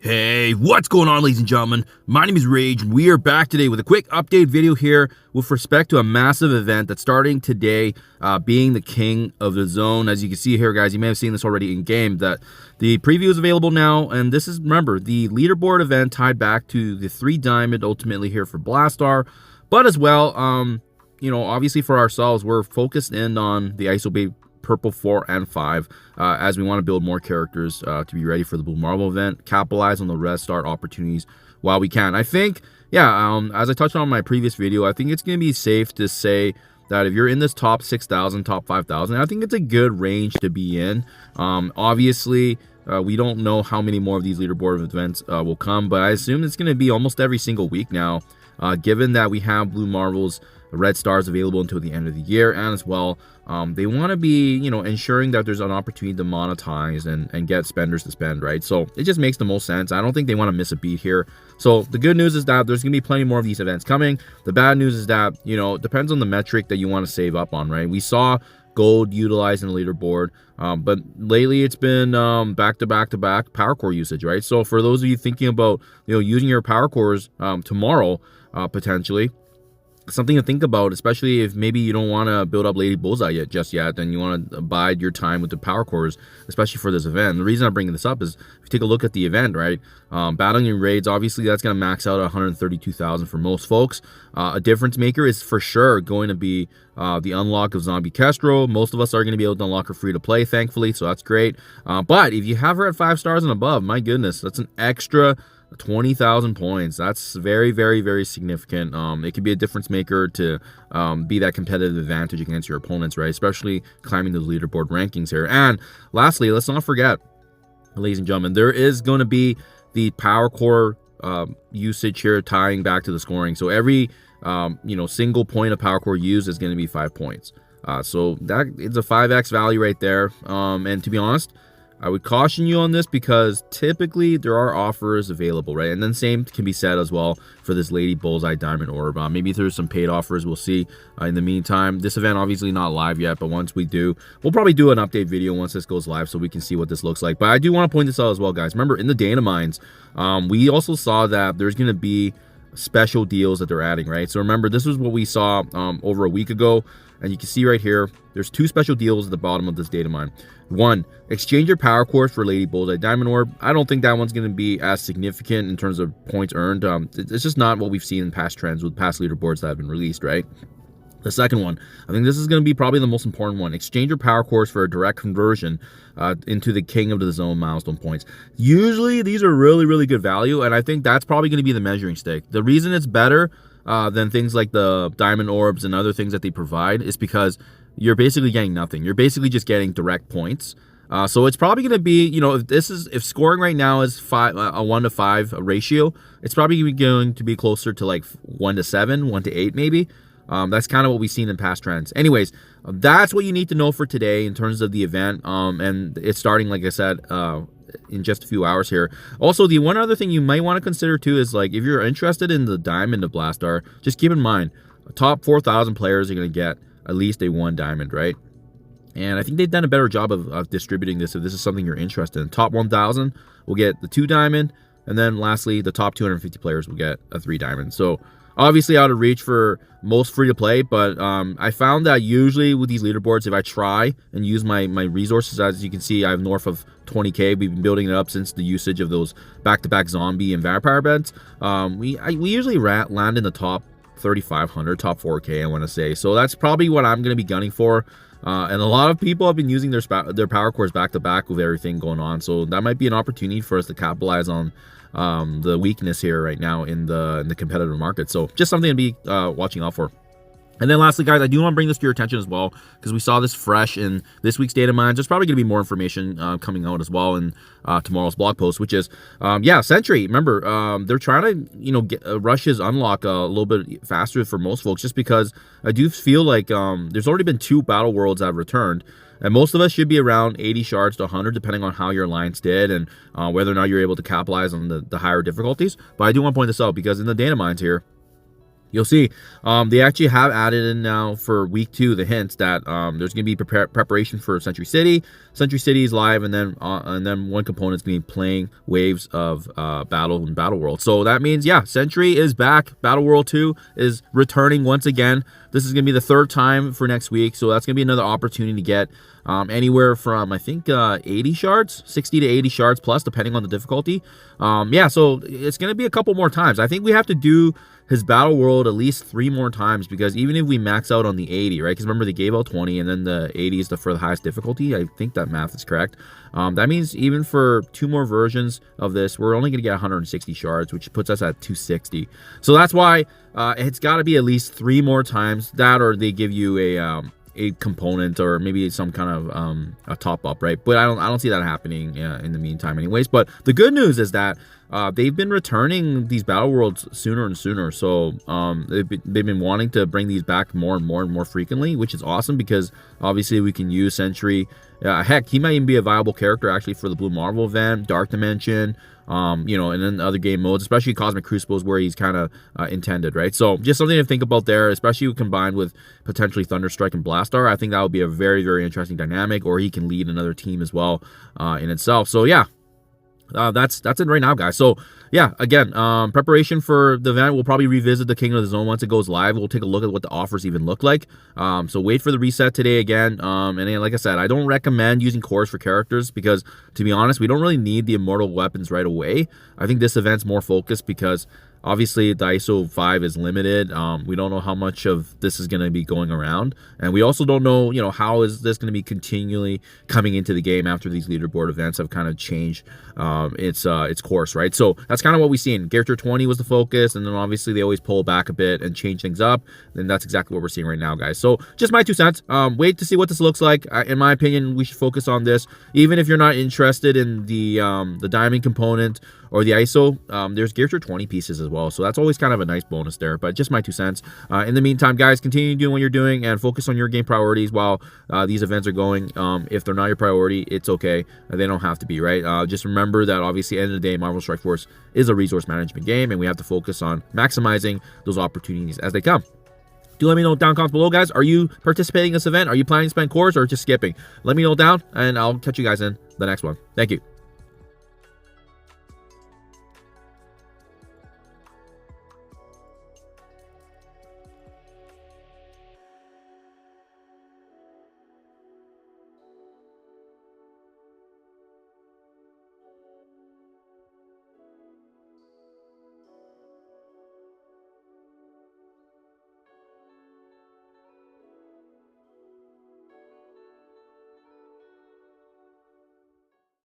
Hey, what's going on, ladies and gentlemen? My name is Rayge, and we are back today with a quick update video here with respect to a massive event that's starting today, being the King of the Zone. As you can see here, guys, you may have seen this already in game, that the preview is available now, and this is, remember, the leaderboard event tied back to the 3 diamond ultimately here for Blastar, but as well, obviously for ourselves, we're focused in on the ISO Bay Purple 4 and 5 as we want to build more characters to be ready for the Blue Marble event, capitalize on the red start opportunities while we can. I think, as I touched on in my previous video, I think it's going to be safe to say that if you're in this top 6,000, top 5,000, I think it's a good range to be in. Obviously, we don't know how many more of these leaderboard events will come, but I assume it's going to be almost every single week now, given that we have Blue Marbles, red stars available until the end of the year, and as well, they want to be, ensuring that there's an opportunity to monetize and get spenders to spend, right? So it just makes the most sense. I don't think they want to miss a beat here. So the good news is that there's going to be plenty more of these events coming. The bad news is that, it depends on the metric that you want to save up on, right? We saw gold utilized in the leaderboard, but lately it's been back-to-back power core usage, right? So for those of you thinking about, using your power cores tomorrow, potentially, something to think about, especially if maybe you don't want to build up Lady Bullseye just yet, and you want to bide your time with the power cores, especially for this event. And the reason I'm bringing this up is, if you take a look at the event, right, battling in raids, obviously that's going to max out at 132,000 for most folks. A difference maker is for sure going to be the unlock of Zombie Kestrel. Most of us are going to be able to unlock her free to play, thankfully, so that's great. But if you have her at 5 stars and above, my goodness, that's an extra 20,000 points. That's very, very, very significant. It could be a difference maker to be that competitive advantage against your opponents, right? Especially climbing the leaderboard rankings here. And lastly, let's not forget, ladies and gentlemen, there is going to be the power core usage here tying back to the scoring. So every single point of power core used is going to be 5 points. So that it's a 5x value right there. And to be honest, I would caution you on this because typically there are offers available, right? And then same can be said as well for this Lady Bullseye Diamond Orb. Maybe there's some paid offers, we'll see. In the meantime, this event obviously not live yet, but once we do, we'll probably do an update video once this goes live so we can see what this looks like. But I do want to point this out as well, guys. Remember, in the data mines, we also saw that there's going to be special deals that they're adding, right? So remember, this was what we saw over a week ago, and you can see right here, there's 2 special deals at the bottom of this data mine. 1, exchange your power cores for Lady Bullseye Diamond Orb. I don't think that one's going to be as significant in terms of points earned. It's just not what we've seen in past trends with past leaderboards that have been released, right? The second one, I think this is going to be probably the most important one. Exchange your power cores for a direct conversion into the King of the Zone milestone points. Usually, these are really, really good value, and I think that's probably going to be the measuring stick. The reason it's better than things like the Diamond Orbs and other things that they provide is because you're basically getting nothing. You're basically just getting direct points. So it's probably going to be, if scoring right now is a 1 to 5 ratio, it's probably going to be closer to like 1 to 7, 1 to 8 maybe. That's kind of what we've seen in past trends. Anyways, that's what you need to know for today in terms of the event. And it's starting, like I said, in just a few hours here. Also, the one other thing you might want to consider too is, like, if you're interested in the Diamond of Blastar, just keep in mind, top 4,000 players are going to get at least a 1 diamond, right? And I think they've done a better job of distributing this if this is something you're interested in. Top 1,000 will get the 2 diamond, and then lastly, the top 250 players will get a 3 diamond. So obviously out of reach for most free-to-play, but I found that usually with these leaderboards, if I try and use my resources, as you can see, I have north of 20k. We've been building it up since the usage of those back-to-back zombie and vampire beds. We usually land in the top 3,500, top 4k, I want to say. So that's probably what I'm going to be gunning for. And a lot of people have been using their power cores back-to-back with everything going on. So that might be an opportunity for us to capitalize on the weakness here right now in the competitive market. So just something to be watching out for. And then lastly, guys, I do want to bring this to your attention as well, because we saw this fresh in this week's data mines. There's probably going to be more information coming out as well in tomorrow's blog post, which is, SENTRY. Remember, they're trying to, rush his unlock a little bit faster for most folks, just because I do feel like there's already been 2 battle worlds that have returned. And most of us should be around 80 shards to 100, depending on how your alliance did and whether or not you're able to capitalize on the higher difficulties. But I do want to point this out, because in the data mines here, you'll see they actually have added in now for week 2 the hints that there's going to be preparation for Century City. Century City is live, and then one component is going to be playing waves of battle and Battle World. So that means, yeah, Sentry is back. Battle World 2 is returning once again. This is going to be the 3rd time for next week, so that's going to be another opportunity to get anywhere from, I think, 80 shards, 60 to 80 shards plus, depending on the difficulty. Yeah, so it's going to be a couple more times. I think we have to do his Battle World at least 3 more times, because even if we max out on the 80, right? Because remember, they gave out 20, and then the 80 is for the highest difficulty. I think that math is correct. That means even for 2 more versions of this, we're only going to get 160 shards, which puts us at 260. So that's why it's got to be at least 3 more times that, or they give you a component or maybe some kind of a top up, right? But I don't see that happening in the meantime anyways. But the good news is that they've been returning these battle worlds sooner and sooner. So they've been wanting to bring these back more and more frequently, which is awesome, because obviously we can use Sentry. Heck, he might even be a viable character actually for the Blue Marvel event, Dark Dimension, you know, and then other game modes, especially Cosmic Crucibles, where he's kind of intended, right? So just something to think about there, especially combined with potentially Thunderstrike and Blastar. I think that would be a very, very interesting dynamic, or he can lead another team as well in itself. So yeah, that's it right now, guys. So yeah, again, preparation for the event. We'll probably revisit the King of the Zone once it goes live. We'll take a look at what the offers even look like. So wait for the reset today again. And then, like I said, I don't recommend using cores for characters, because to be honest, we don't really need the immortal weapons right away. I think this event's more focused because obviously the ISO 5 is limited. We don't know how much of this is going to be going around, and we also don't know, you know, how is this going to be continually coming into the game after these leaderboard events have kind of changed its course, right? So that's kind of what we've seen. Character 20 was the focus, and then obviously they always pull back a bit and change things up, and that's exactly what we're seeing right now, guys. So just my 2 cents. Wait to see what this looks like. In my opinion, we should focus on this, even if you're not interested in the diamond component or the ISO. There's Character 20 pieces as well, so that's always kind of a nice bonus there. But just my 2 cents. In the meantime, guys, continue doing what you're doing and focus on your game priorities while these events are going. If they're not your priority, it's okay. They don't have to be, right? Just remember that obviously, at the end of the day, Marvel Strike Force is a resource management game, and we have to focus on maximizing those opportunities as they come. Do let me know down in the comments below, guys. Are you participating in this event? Are you planning to spend cores or just skipping? Let me know down, and I'll catch you guys in the next one. Thank you.